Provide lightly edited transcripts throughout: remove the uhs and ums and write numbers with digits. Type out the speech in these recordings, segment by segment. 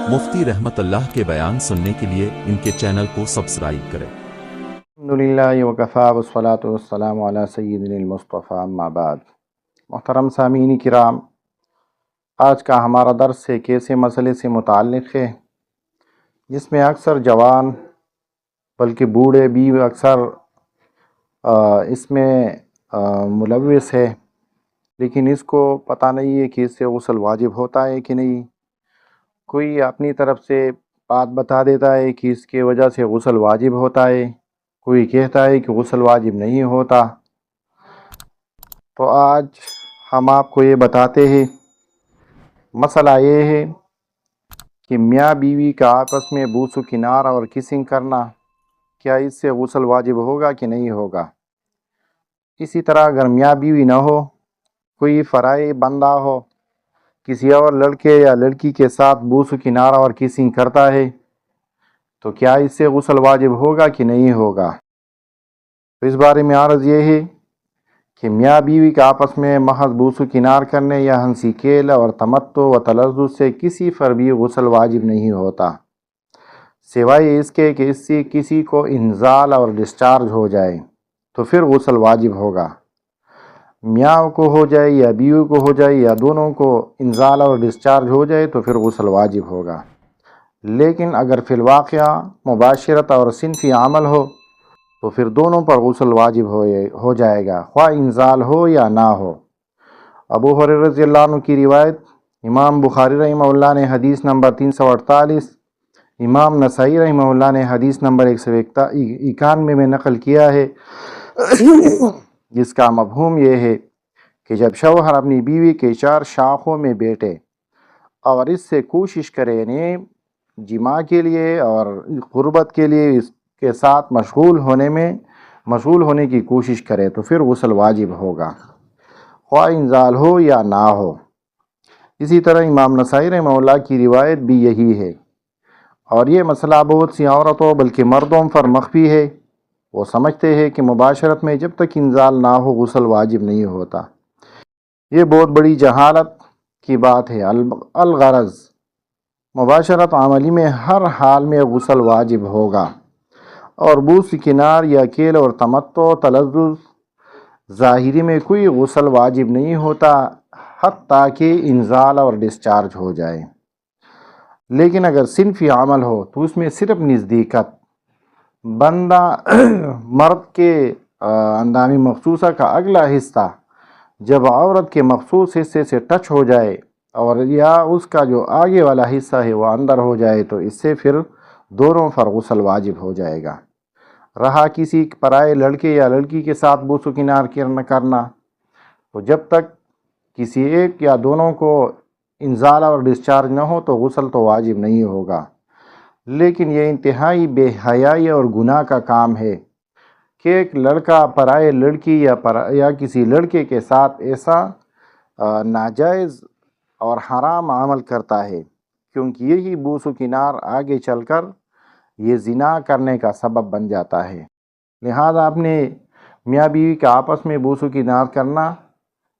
مفتی رحمت اللہ کے بیان سننے کے لیے ان کے چینل کو سبسکرائب کریں۔ الحمدللہ وکفیٰ والصلاۃ والسلام علی سیدنا المصطفیٰ اما بعد۔ محترم سامعین کرام، آج کا ہمارا درس ایک ایسے مسئلے سے متعلق ہے جس میں اکثر جوان بلکہ بوڑھے بھی اکثر اس میں ملوث ہے، لیکن اس کو پتہ نہیں ہے کہ اس سے غسل واجب ہوتا ہے کہ نہیں۔ کوئی اپنی طرف سے بات بتا دیتا ہے کہ اس کی وجہ سے غسل واجب ہوتا ہے، کوئی کہتا ہے کہ غسل واجب نہیں ہوتا۔ تو آج ہم آپ کو یہ بتاتے ہیں، مسئلہ یہ ہے کہ میاں بیوی کا آپس میں بوس و کنار اور کسنگ کرنا، کیا اس سے غسل واجب ہوگا کہ نہیں ہوگا۔ اسی طرح اگر میاں بیوی نہ ہو، کوئی فرعی بندہ ہو، کسی اور لڑکے یا لڑکی کے ساتھ بوس و کنار اور کسنگ کرتا ہے، تو کیا اس سے غسل واجب ہوگا کہ نہیں ہوگا۔ تو اس بارے میں عرض یہ ہے کہ میاں بیوی کا آپس میں محض بوس و کنار کرنے یا ہنسی کھیل اور تمتع و تلذذ سے کسی پر بھی غسل واجب نہیں ہوتا، سوائے اس کے کہ اس سے کسی کو انزال اور ڈسچارج ہو جائے تو پھر غسل واجب ہوگا۔ میاں کو ہو جائے یا بیوی کو ہو جائے یا دونوں کو انزال اور ڈسچارج ہو جائے تو پھر غسل واجب ہوگا، لیکن اگر فی الواقعہ مباشرت اور صنفی عمل ہو تو پھر دونوں پر غسل واجب ہو جائے گا، خواہ انزال ہو یا نہ ہو۔ ابو ہریرہ رضی اللہ عنہ کی روایت امام بخاری رحمہ اللہ نے حدیث نمبر 348، امام نسائی رحمہ اللہ نے حدیث نمبر 191 میں نقل کیا ہے، جس کا مفہوم یہ ہے کہ جب شوہر اپنی بیوی کے 4 شاخوں میں بیٹھے اور اس سے کوشش کرے، یعنی جماع کے لیے اور قربت کے لیے اس کے ساتھ مشغول ہونے کی کوشش کرے تو پھر غسل واجب ہوگا، خواہ انزال ہو یا نہ ہو۔ اسی طرح امام نسائی رحمہ اللہ کی روایت بھی یہی ہے، اور یہ مسئلہ بہت سی عورتوں بلکہ مردوں پر مخفی ہے، وہ سمجھتے ہیں کہ مباشرت میں جب تک انزال نہ ہو غسل واجب نہیں ہوتا۔ یہ بہت بڑی جہالت کی بات ہے۔ الغرض مباشرت عملی میں ہر حال میں غسل واجب ہوگا، اور بوس کنار یا کھیل اور تمتع تلذذ ظاہری میں کوئی غسل واجب نہیں ہوتا حتیٰ کہ انزال اور ڈسچارج ہو جائے۔ لیکن اگر صنفی عمل ہو تو اس میں صرف نزدیکت، بندہ مرد کے اندامی مخصوصہ کا اگلا حصہ جب عورت کے مخصوص حصے سے ٹچ ہو جائے اور یا اس کا جو آگے والا حصہ ہے وہ اندر ہو جائے تو اس سے پھر دونوں پر غسل واجب ہو جائے گا۔ رہا کسی پرائے لڑکے یا لڑکی کے ساتھ بوس و کنار کرنا، تو جب تک کسی ایک یا دونوں کو انزال اور ڈسچارج نہ ہو تو غسل تو واجب نہیں ہوگا، لیکن یہ انتہائی بے حیائی اور گناہ کا کام ہے کہ ایک لڑکا پرائے لڑکی یا کسی لڑکے کے ساتھ ایسا ناجائز اور حرام عمل کرتا ہے، کیونکہ یہی بوس و کنار آگے چل کر یہ زنا کرنے کا سبب بن جاتا ہے۔ لہذا اپنے میاں بیوی کا آپس میں بوس و کنار کرنا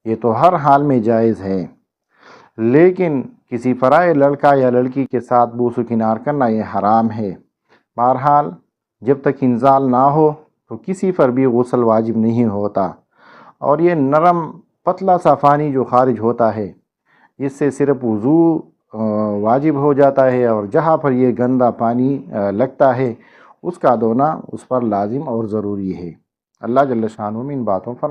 یہ تو ہر حال میں جائز ہے، لیکن کسی فرائے لڑکا یا لڑکی کے ساتھ بوس و کنار کرنا یہ حرام ہے۔ بہرحال جب تک انزال نہ ہو تو کسی پر بھی غسل واجب نہیں ہوتا، اور یہ نرم پتلا سا پانی جو خارج ہوتا ہے اس سے صرف وضو واجب ہو جاتا ہے، اور جہاں پر یہ گندا پانی لگتا ہے اس کا دھونا اس پر لازم اور ضروری ہے۔ اللہ جل شانہ ان باتوں پر